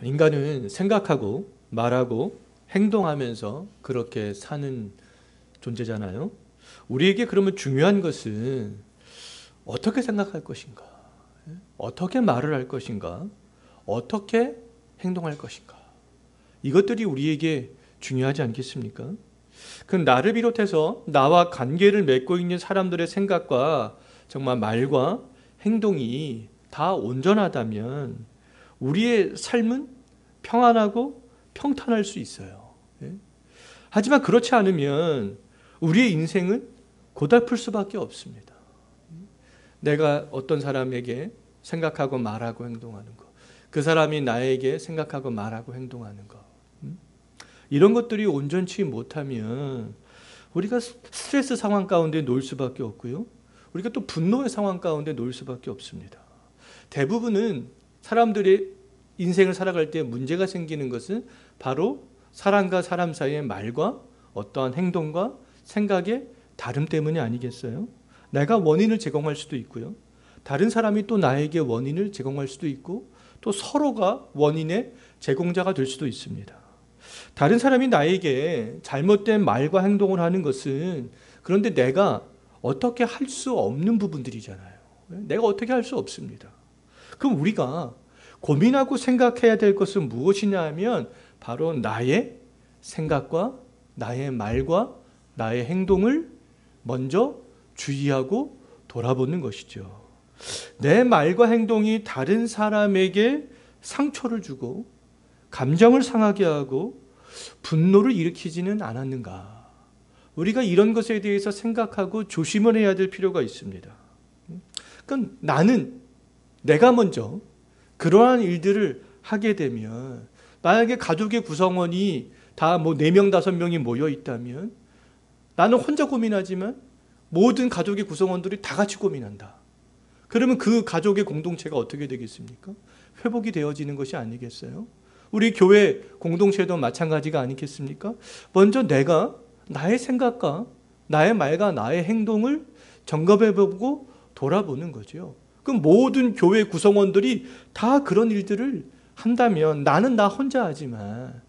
인간은 생각하고 말하고 행동하면서 그렇게 사는 존재잖아요. 우리에게 그러면 중요한 것은 어떻게 생각할 것인가? 어떻게 말을 할 것인가? 어떻게 행동할 것인가? 이것들이 우리에게 중요하지 않겠습니까? 그 나를 비롯해서 나와 관계를 맺고 있는 사람들의 생각과 정말 말과 행동이 다 온전하다면 우리의 삶은 평안하고 평탄할 수 있어요. 하지만 그렇지 않으면 우리의 인생은 고달플 수밖에 없습니다. 내가 어떤 사람에게 생각하고 말하고 행동하는 것, 그 사람이 나에게 생각하고 말하고 행동하는 것, 이런 것들이 온전치 못하면 우리가 스트레스 상황 가운데 놓일 수밖에 없고요. 우리가 또 분노의 상황 가운데 놓일 수밖에 없습니다. 대부분은 사람들의 인생을 살아갈 때 문제가 생기는 것은 바로 사람과 사람 사이의 말과 어떠한 행동과 생각의 다름 때문이 아니겠어요? 내가 원인을 제공할 수도 있고요. 다른 사람이 또 나에게 원인을 제공할 수도 있고 또 서로가 원인의 제공자가 될 수도 있습니다. 다른 사람이 나에게 잘못된 말과 행동을 하는 것은 그런데 내가 어떻게 할 수 없는 부분들이잖아요. 내가 어떻게 할 수 없습니다. 그럼 우리가 고민하고 생각해야 될 것은 무엇이냐 하면 바로 나의 생각과 나의 말과 나의 행동을 먼저 주의하고 돌아보는 것이죠. 내 말과 행동이 다른 사람에게 상처를 주고 감정을 상하게 하고 분노를 일으키지는 않았는가? 우리가 이런 것에 대해서 생각하고 조심을 해야 될 필요가 있습니다. 그러니까 내가 먼저 그러한 일들을 하게 되면 만약에 가족의 구성원이 다 4명, 5명이 모여 있다면 나는 혼자 고민하지만 모든 가족의 구성원들이 다 같이 고민한다. 그러면 그 가족의 공동체가 어떻게 되겠습니까? 회복이 되어지는 것이 아니겠어요? 우리 교회 공동체도 마찬가지가 아니겠습니까? 먼저 내가 나의 생각과 나의 말과 나의 행동을 점검해보고 돌아보는 거죠. 그럼 모든 교회 구성원들이 다 그런 일들을 한다면 나는 나 혼자 하지만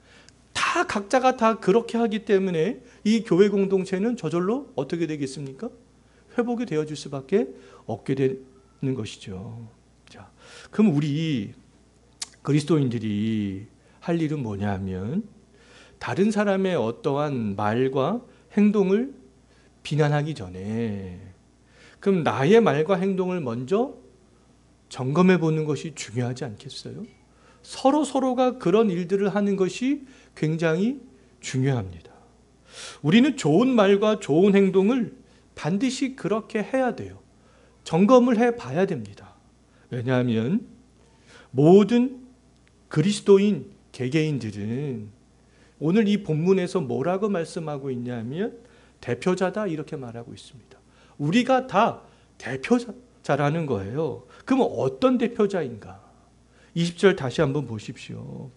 다 각자가 다 그렇게 하기 때문에 이 교회 공동체는 저절로 어떻게 되겠습니까? 회복이 되어질 수밖에 없게 되는 것이죠. 자, 그럼 우리 그리스도인들이 할 일은 뭐냐 하면 다른 사람의 어떠한 말과 행동을 비난하기 전에 그럼 나의 말과 행동을 먼저 점검해 보는 것이 중요하지 않겠어요? 서로가 그런 일들을 하는 것이 굉장히 중요합니다. 우리는 좋은 말과 좋은 행동을 반드시 그렇게 해야 돼요. 점검을 해 봐야 됩니다. 왜냐하면 모든 그리스도인 개개인들은 오늘 이 본문에서 뭐라고 말씀하고 있냐면 대표자다 이렇게 말하고 있습니다. 우리가 다 대표자라는 거예요. 그럼 어떤 대표자인가? 20절 다시 한번 보십시오.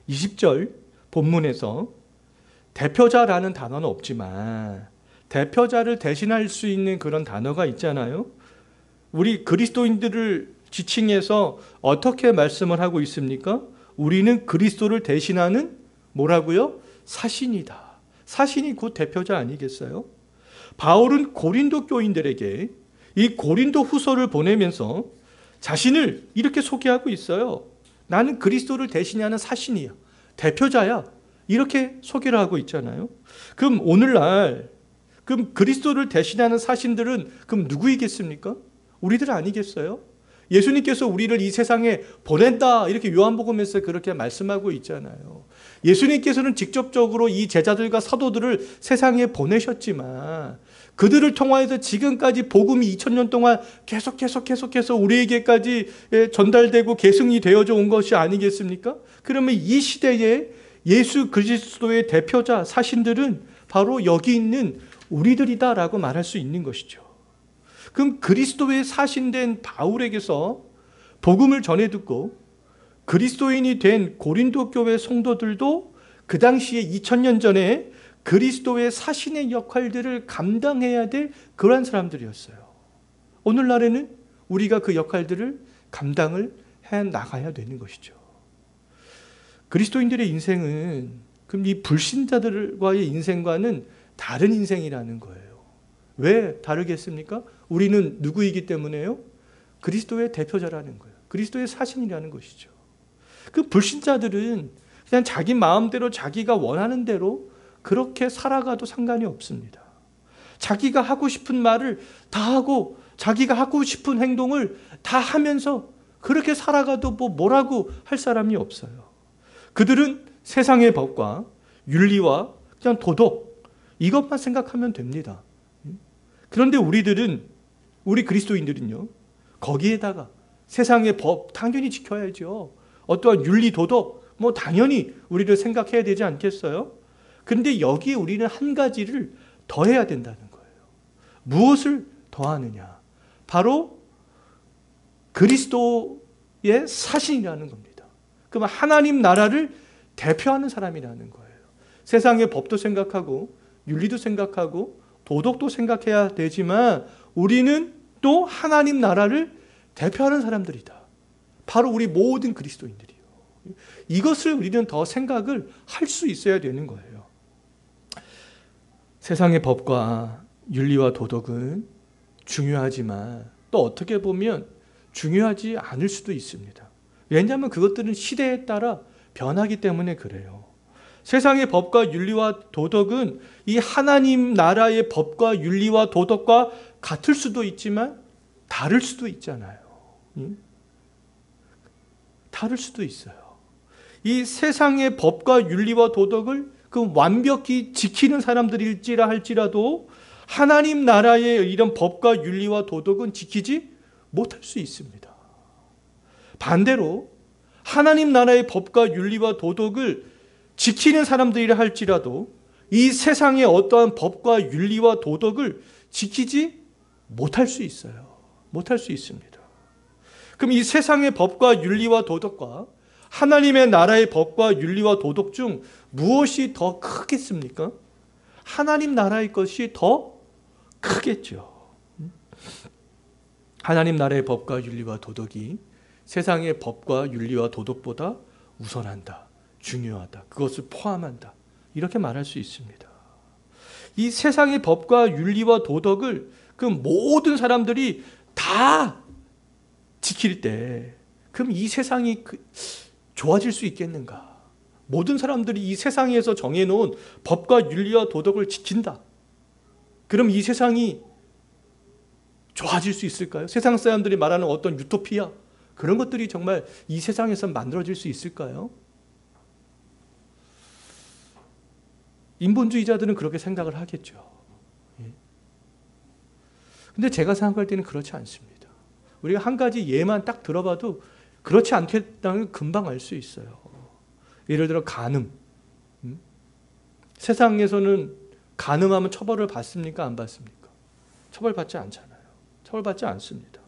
20절 본문에서 대표자라는 단어는 없지만 대표자를 대신할 수 있는 그런 단어가 있잖아요. 우리 그리스도인들을 지칭해서 어떻게 말씀을 하고 있습니까? 우리는 그리스도를 대신하는 뭐라고요? 사신이다. 사신이 곧 대표자 아니겠어요? 바울은 고린도 교인들에게 이 고린도 후서를 보내면서 자신을 이렇게 소개하고 있어요. 나는 그리스도를 대신하는 사신이야. 대표자야. 이렇게 소개를 하고 있잖아요. 그럼 오늘날 그럼 그리스도를 대신하는 사신들은 그럼 누구이겠습니까? 우리들 아니겠어요? 예수님께서 우리를 이 세상에 보낸다 이렇게 요한복음에서 그렇게 말씀하고 있잖아요. 예수님께서는 직접적으로 이 제자들과 사도들을 세상에 보내셨지만 그들을 통하여서 지금까지 복음이 2000년 동안 계속해서 우리에게까지 전달되고 계승이 되어져 온 것이 아니겠습니까? 그러면 이 시대에 예수 그리스도의 대표자 사신들은 바로 여기 있는 우리들이다라고 말할 수 있는 것이죠. 그럼 그리스도의 사신된 바울에게서 복음을 전해 듣고 그리스도인이 된 고린도 교회 성도들도 그 당시에 2000년 전에 그리스도의 사신의 역할들을 감당해야 될 그러한 사람들이었어요. 오늘날에는 우리가 그 역할들을 감당을 해 나가야 되는 것이죠. 그리스도인들의 인생은 그럼 이 불신자들과의 인생과는 다른 인생이라는 거예요. 왜 다르겠습니까? 우리는 누구이기 때문에요? 그리스도의 대표자라는 거예요. 그리스도의 사신이라는 것이죠. 그 불신자들은 그냥 자기 마음대로 자기가 원하는 대로 그렇게 살아가도 상관이 없습니다. 자기가 하고 싶은 말을 다 하고 자기가 하고 싶은 행동을 다 하면서 그렇게 살아가도 뭐라고 할 사람이 없어요. 그들은 세상의 법과 윤리와 그냥 도덕 이것만 생각하면 됩니다. 그런데 우리 그리스도인들은요, 거기에다가 세상의 법 당연히 지켜야죠. 어떠한 윤리 도덕 당연히 우리를 생각해야 되지 않겠어요? 그런데 여기에 우리는 한 가지를 더해야 된다는 거예요. 무엇을 더하느냐? 바로 그리스도의 사신이라는 겁니다. 그럼 하나님 나라를 대표하는 사람이라는 거예요. 세상의 법도 생각하고 윤리도 생각하고 도덕도 생각해야 되지만 우리는 또 하나님 나라를 대표하는 사람들이다. 바로 우리 모든 그리스도인들이요. 이것을 우리는 더 생각을 할 수 있어야 되는 거예요. 세상의 법과 윤리와 도덕은 중요하지만 또 어떻게 보면 중요하지 않을 수도 있습니다. 왜냐하면 그것들은 시대에 따라 변하기 때문에 그래요. 세상의 법과 윤리와 도덕은 이 하나님 나라의 법과 윤리와 도덕과 같을 수도 있지만 다를 수도 있잖아요. 다를 수도 있어요. 이 세상의 법과 윤리와 도덕을 그 완벽히 지키는 사람들일지라 할지라도 하나님 나라의 이런 법과 윤리와 도덕은 지키지 못할 수 있습니다. 반대로 하나님 나라의 법과 윤리와 도덕을 지키는 사람들이라 할지라도 이 세상의 어떠한 법과 윤리와 도덕을 지키지 못할 수 있어요. 못할 수 있습니다. 그럼 이 세상의 법과 윤리와 도덕과 하나님의 나라의 법과 윤리와 도덕 중 무엇이 더 크겠습니까? 하나님 나라의 것이 더 크겠죠. 하나님 나라의 법과 윤리와 도덕이 세상의 법과 윤리와 도덕보다 우선한다. 중요하다. 그것을 포함한다. 이렇게 말할 수 있습니다. 이 세상의 법과 윤리와 도덕을 그 모든 사람들이 다 지킬 때 그럼 이 세상이 좋아질 수 있겠는가? 모든 사람들이 이 세상에서 정해놓은 법과 윤리와 도덕을 지킨다. 그럼 이 세상이 좋아질 수 있을까요? 세상 사람들이 말하는 어떤 유토피아 그런 것들이 정말 이 세상에서 만들어질 수 있을까요? 인본주의자들은 그렇게 생각을 하겠죠. 근데 제가 생각할 때는 그렇지 않습니다. 우리가 한 가지 예만 딱 들어봐도 그렇지 않겠다는 걸 금방 알 수 있어요. 예를 들어 간음. 세상에서는 간음하면 처벌을 받습니까? 안 받습니까? 처벌받지 않잖아요. 처벌받지 않습니다.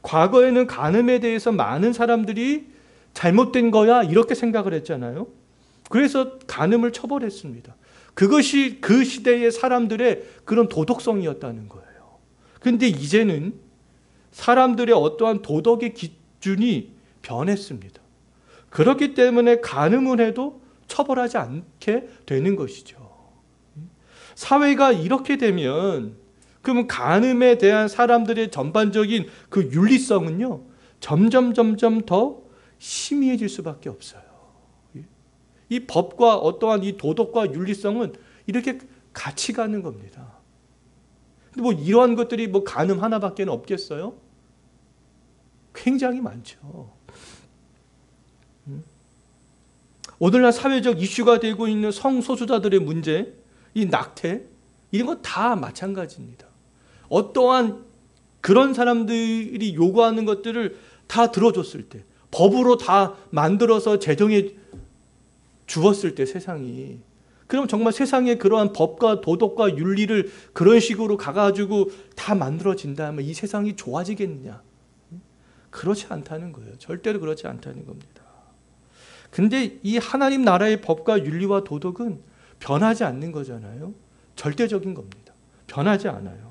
과거에는 간음에 대해서 많은 사람들이 잘못된 거야 이렇게 생각을 했잖아요. 그래서 간음을 처벌했습니다. 그것이 그 시대의 사람들의 그런 도덕성이었다는 거예요. 그런데 이제는 사람들의 어떠한 도덕의 기준이 변했습니다. 그렇기 때문에 간음을 해도 처벌하지 않게 되는 것이죠. 사회가 이렇게 되면 그러면 간음에 대한 사람들의 전반적인 그 윤리성은요 점점 더 희미해질 수밖에 없어요. 이 법과 어떠한 이 도덕과 윤리성은 이렇게 같이 가는 겁니다. 근데 이러한 것들이 간음 하나밖에 없겠어요? 굉장히 많죠. 오늘날 사회적 이슈가 되고 있는 성소수자들의 문제, 이 낙태, 이런 건 다 마찬가지입니다. 어떠한 그런 사람들이 요구하는 것들을 다 들어줬을 때, 법으로 다 만들어서 제정해 주었을 때 세상이, 그럼 정말 세상에 그러한 법과 도덕과 윤리를 그런 식으로 가가지고 다 만들어진다면 이 세상이 좋아지겠느냐? 그렇지 않다는 거예요. 절대로 그렇지 않다는 겁니다. 근데 이 하나님 나라의 법과 윤리와 도덕은 변하지 않는 거잖아요. 절대적인 겁니다. 변하지 않아요.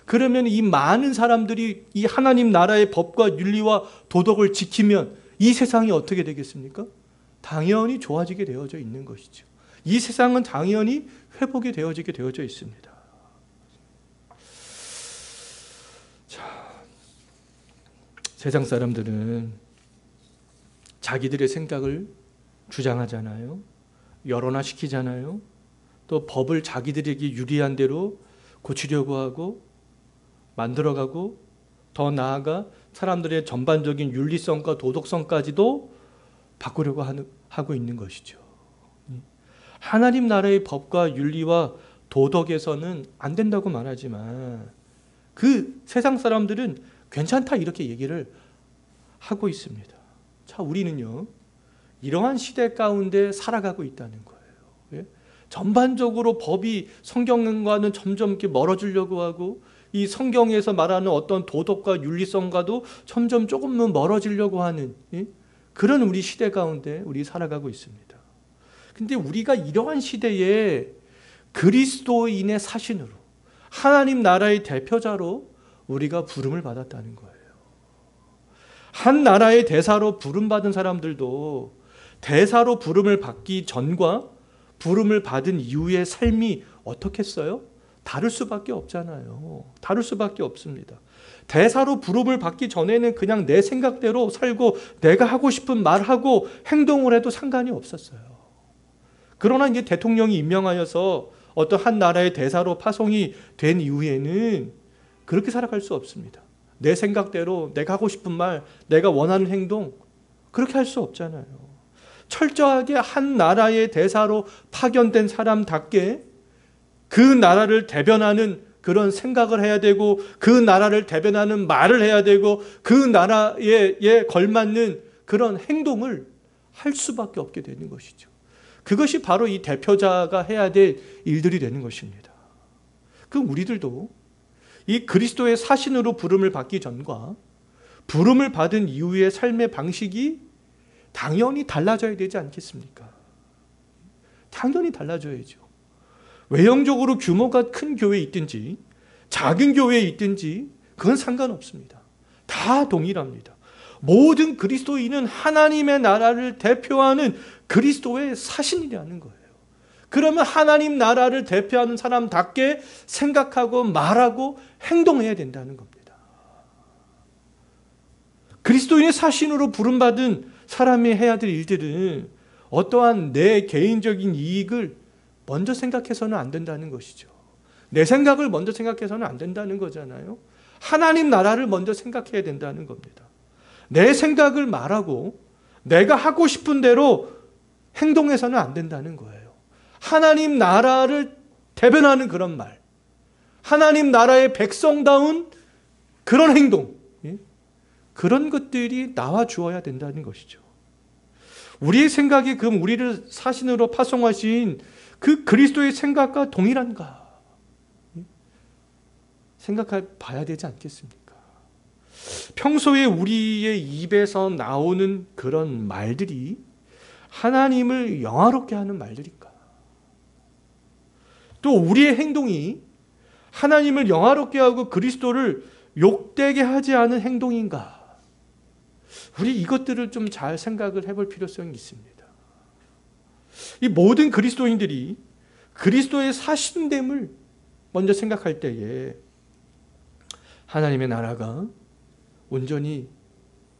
그러면 이 많은 사람들이 이 하나님 나라의 법과 윤리와 도덕을 지키면 이 세상이 어떻게 되겠습니까? 당연히 좋아지게 되어져 있는 것이죠. 이 세상은 당연히 회복이 되어져 있습니다. 자, 세상 사람들은 자기들의 생각을 주장하잖아요. 여론화시키잖아요. 또 법을 자기들에게 유리한 대로 고치려고 하고 만들어가고 더 나아가 사람들의 전반적인 윤리성과 도덕성까지도 바꾸려고 하고 있는 것이죠. 하나님 나라의 법과 윤리와 도덕에서는 안 된다고 말하지만 그 세상 사람들은 괜찮다 이렇게 얘기를 하고 있습니다. 자, 우리는요 이러한 시대 가운데 살아가고 있다는 거예요. 예? 전반적으로 법이 성경과는 점점 이렇게 멀어지려고 하고 이 성경에서 말하는 어떤 도덕과 윤리성과도 점점 조금은 멀어지려고 하는 그런 우리 시대 가운데 우리 살아가고 있습니다. 근데 우리가 이러한 시대에 그리스도인의 사신으로 하나님 나라의 대표자로 우리가 부름을 받았다는 거예요. 한 나라의 대사로 부름받은 사람들도 대사로 부름을 받기 전과 부름을 받은 이후의 삶이 어떻겠어요? 다를 수밖에 없잖아요. 다를 수밖에 없습니다. 대사로 부름을 받기 전에는 그냥 내 생각대로 살고 내가 하고 싶은 말하고 행동을 해도 상관이 없었어요. 그러나 이제 대통령이 임명하여서 어떤 한 나라의 대사로 파송이 된 이후에는 그렇게 살아갈 수 없습니다. 내 생각대로 내가 하고 싶은 말, 내가 원하는 행동 그렇게 할 수 없잖아요. 철저하게 한 나라의 대사로 파견된 사람답게 그 나라를 대변하는 그런 생각을 해야 되고 그 나라를 대변하는 말을 해야 되고 그 나라에 걸맞는 그런 행동을 할 수밖에 없게 되는 것이죠. 그것이 바로 이 대표자가 해야 될 일들이 되는 것입니다. 그럼 우리들도 이 그리스도의 사신으로 부름을 받기 전과 부름을 받은 이후의 삶의 방식이 당연히 달라져야 되지 않겠습니까? 당연히 달라져야죠. 외형적으로 규모가 큰 교회에 있든지 작은 교회에 있든지 그건 상관없습니다. 다 동일합니다. 모든 그리스도인은 하나님의 나라를 대표하는 그리스도의 사신이라는 거예요. 그러면 하나님 나라를 대표하는 사람답게 생각하고 말하고 행동해야 된다는 겁니다. 그리스도인의 사신으로 부름받은 사람이 해야 될 일들은 어떠한 내 개인적인 이익을 먼저 생각해서는 안 된다는 것이죠. 내 생각을 먼저 생각해서는 안 된다는 거잖아요. 하나님 나라를 먼저 생각해야 된다는 겁니다. 내 생각을 말하고 내가 하고 싶은 대로 행동해서는 안 된다는 거예요. 하나님 나라를 대변하는 그런 말, 하나님 나라의 백성다운 그런 행동, 그런 것들이 나와 주어야 된다는 것이죠. 우리의 생각이 그럼 우리를 사신으로 파송하신 그 그리스도의 생각과 동일한가? 생각해 봐야 되지 않겠습니까? 평소에 우리의 입에서 나오는 그런 말들이 하나님을 영화롭게 하는 말들인가? 또 우리의 행동이 하나님을 영화롭게 하고 그리스도를 욕되게 하지 않은 행동인가? 우리 이것들을 좀 잘 생각을 해볼 필요성이 있습니다. 이 모든 그리스도인들이 그리스도의 사신됨을 먼저 생각할 때에 하나님의 나라가 온전히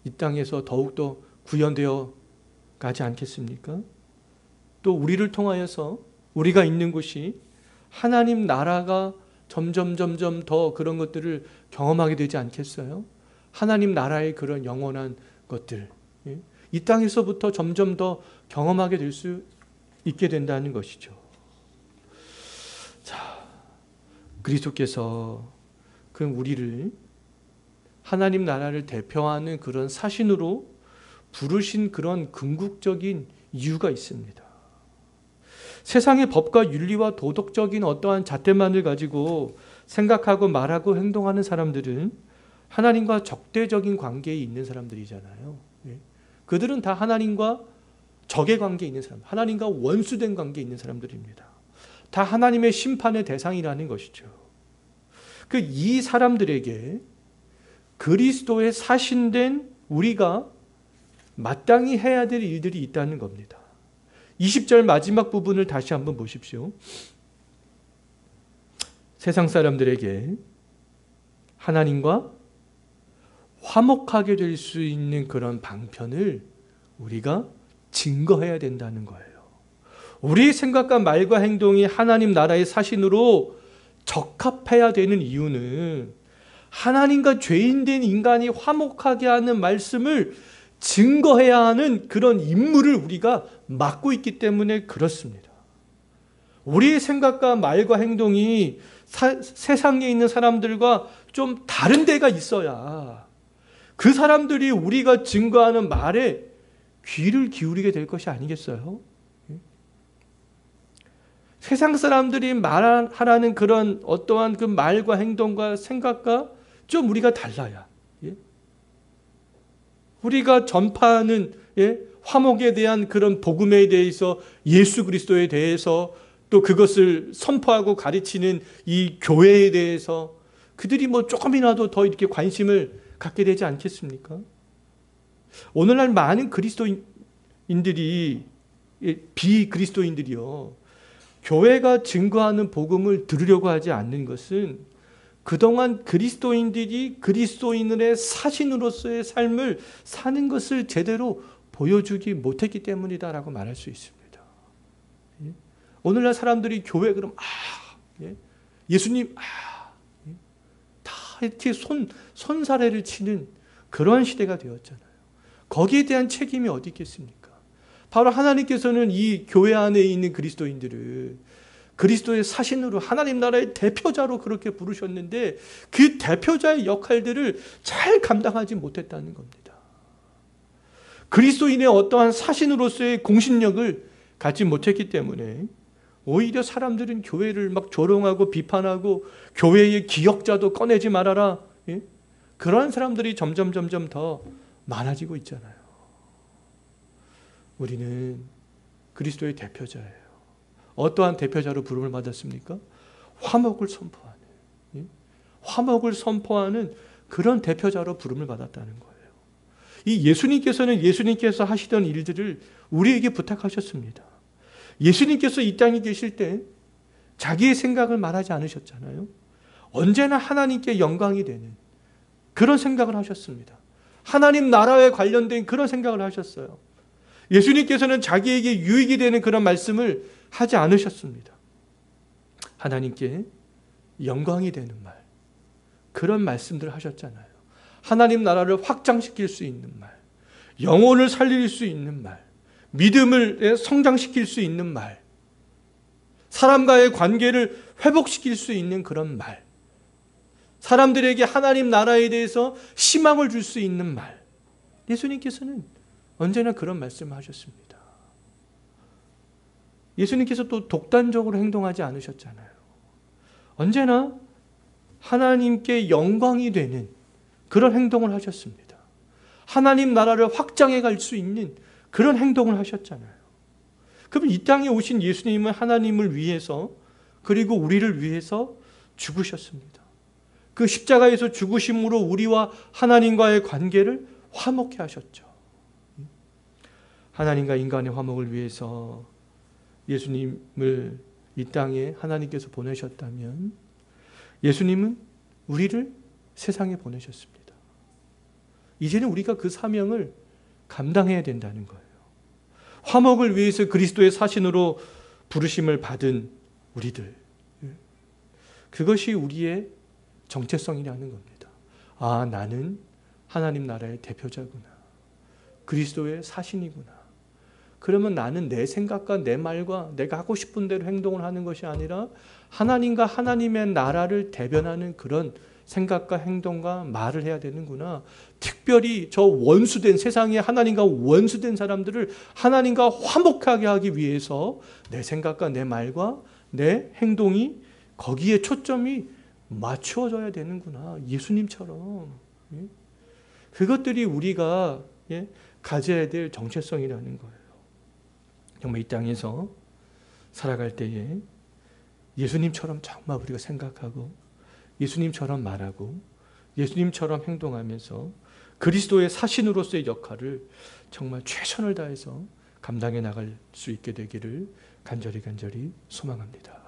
이 땅에서 더욱더 구현되어 가지 않겠습니까? 또 우리를 통하여서 우리가 있는 곳이 하나님 나라가 점점 더 그런 것들을 경험하게 되지 않겠어요? 하나님 나라의 그런 영원한 것들, 이 땅에서부터 점점 더 경험하게 될 수 있게 된다는 것이죠. 자, 그리스도께서 그럼 우리를 하나님 나라를 대표하는 그런 사신으로 부르신 그런 궁극적인 이유가 있습니다. 세상의 법과 윤리와 도덕적인 어떠한 잣대만을 가지고 생각하고 말하고 행동하는 사람들은 하나님과 적대적인 관계에 있는 사람들이잖아요. 그들은 다 하나님과 적의 관계에 있는 사람, 하나님과 원수된 관계에 있는 사람들입니다. 다 하나님의 심판의 대상이라는 것이죠. 이 사람들에게 그리스도의 사신된 우리가 마땅히 해야 될 일들이 있다는 겁니다. 20절 마지막 부분을 다시 한번 보십시오. 세상 사람들에게 하나님과 화목하게 될 수 있는 그런 방편을 우리가 증거해야 된다는 거예요. 우리의 생각과 말과 행동이 하나님 나라의 사신으로 적합해야 되는 이유는 하나님과 죄인된 인간이 화목하게 하는 말씀을 증거해야 하는 그런 임무를 우리가 맡고 있기 때문에 그렇습니다. 우리의 생각과 말과 행동이 세상에 있는 사람들과 좀 다른 데가 있어야 그 사람들이 우리가 증거하는 말에 귀를 기울이게 될 것이 아니겠어요? 세상 사람들이 말하라는 그런 어떠한 그 말과 행동과 생각과 좀 우리가 달라야, 우리가 전파하는 화목에 대한 그런 복음에 대해서, 예수 그리스도에 대해서, 또 그것을 선포하고 가르치는 이 교회에 대해서 그들이 뭐 조금이라도 더 이렇게 관심을 갖게 되지 않겠습니까? 오늘날 많은 그리스도인들이, 비그리스도인들이요, 교회가 증거하는 복음을 들으려고 하지 않는 것은 그동안 그리스도인들이 그리스도인의 사신으로서의 삶을 사는 것을 제대로 보여주지 못했기 때문이다라고 말할 수 있습니다. 오늘날 사람들이 교회 그럼 예수님 다 이렇게 손사래를 치는 그런 시대가 되었잖아요. 거기에 대한 책임이 어디 있겠습니까? 바로 하나님께서는 이 교회 안에 있는 그리스도인들을 그리스도의 사신으로 하나님 나라의 대표자로 그렇게 부르셨는데 그 대표자의 역할들을 잘 감당하지 못했다는 겁니다. 그리스도인의 어떠한 사신으로서의 공신력을 갖지 못했기 때문에 오히려 사람들은 교회를 막 조롱하고 비판하고 교회의 기역자도 꺼내지 말아라. 그러한 사람들이 점점 더 많아지고 있잖아요. 우리는 그리스도의 대표자예요. 어떠한 대표자로 부름을 받았습니까? 화목을 선포하는, 화목을 선포하는 그런 대표자로 부름을 받았다는 거예요. 이 예수님께서 하시던 일들을 우리에게 부탁하셨습니다. 예수님께서 이 땅에 계실 때 자기의 생각을 말하지 않으셨잖아요. 언제나 하나님께 영광이 되는 그런 생각을 하셨습니다. 하나님 나라에 관련된 그런 생각을 하셨어요. 예수님께서는 자기에게 유익이 되는 그런 말씀을 하지 않으셨습니다. 하나님께 영광이 되는 말, 그런 말씀들을 하셨잖아요. 하나님 나라를 확장시킬 수 있는 말, 영혼을 살릴 수 있는 말, 믿음을 성장시킬 수 있는 말, 사람과의 관계를 회복시킬 수 있는 그런 말, 사람들에게 하나님 나라에 대해서 희망을 줄 수 있는 말, 예수님께서는 언제나 그런 말씀을 하셨습니다. 예수님께서 또 독단적으로 행동하지 않으셨잖아요. 언제나 하나님께 영광이 되는 그런 행동을 하셨습니다. 하나님 나라를 확장해 갈 수 있는 그런 행동을 하셨잖아요. 그럼 이 땅에 오신 예수님은 하나님을 위해서 그리고 우리를 위해서 죽으셨습니다. 그 십자가에서 죽으심으로 우리와 하나님과의 관계를 화목해 하셨죠. 하나님과 인간의 화목을 위해서 예수님을 이 땅에 하나님께서 보내셨다면 예수님은 우리를 세상에 보내셨습니다. 이제는 우리가 그 사명을 감당해야 된다는 거예요. 화목을 위해서 그리스도의 사신으로 부르심을 받은 우리들, 그것이 우리의 정체성이라는 겁니다. 아, 나는 하나님 나라의 대표자구나. 그리스도의 사신이구나. 그러면 나는 내 생각과 내 말과 내가 하고 싶은 대로 행동을 하는 것이 아니라 하나님과 하나님의 나라를 대변하는 그런 생각과 행동과 말을 해야 되는구나. 특별히 저 원수된, 세상에 하나님과 원수된 사람들을 하나님과 화목하게 하기 위해서 내 생각과 내 말과 내 행동이 거기에 초점이 맞추어져야 되는구나. 예수님처럼. 그것들이 우리가 가져야 될 정체성이라는 거예요. 정말 이 땅에서 살아갈 때에 예수님처럼 정말 우리가 생각하고 예수님처럼 말하고 예수님처럼 행동하면서 그리스도의 사신으로서의 역할을 정말 최선을 다해서 감당해 나갈 수 있게 되기를 간절히 소망합니다.